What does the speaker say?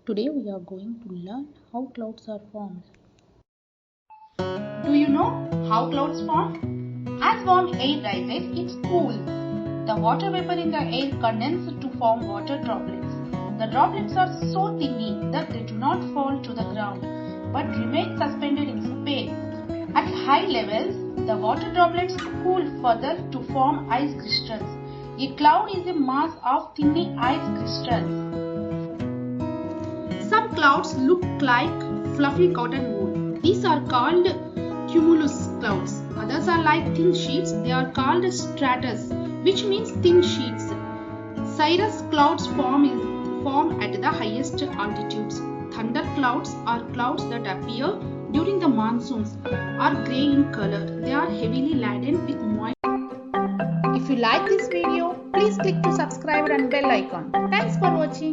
Today we are going to learn how clouds are formed. Do you know how clouds form? As warm air rises, it cools. The water vapor in the air condenses to form water droplets. The droplets are so tiny that they do not fall to the ground but remain suspended in space. At high levels, the water droplets cool further to form ice crystals. A cloud is a mass of tiny ice crystals. Some clouds look like fluffy cotton wool. These are called cumulus clouds. Others are like thin sheets. They are called stratus, which means thin sheets. Cirrus clouds form at the highest altitudes. Thunder clouds are clouds that appear during the monsoons, are grey in color. They are heavily laden with moisture. If you like this video, please click to subscribe and bell icon. Thanks for watching.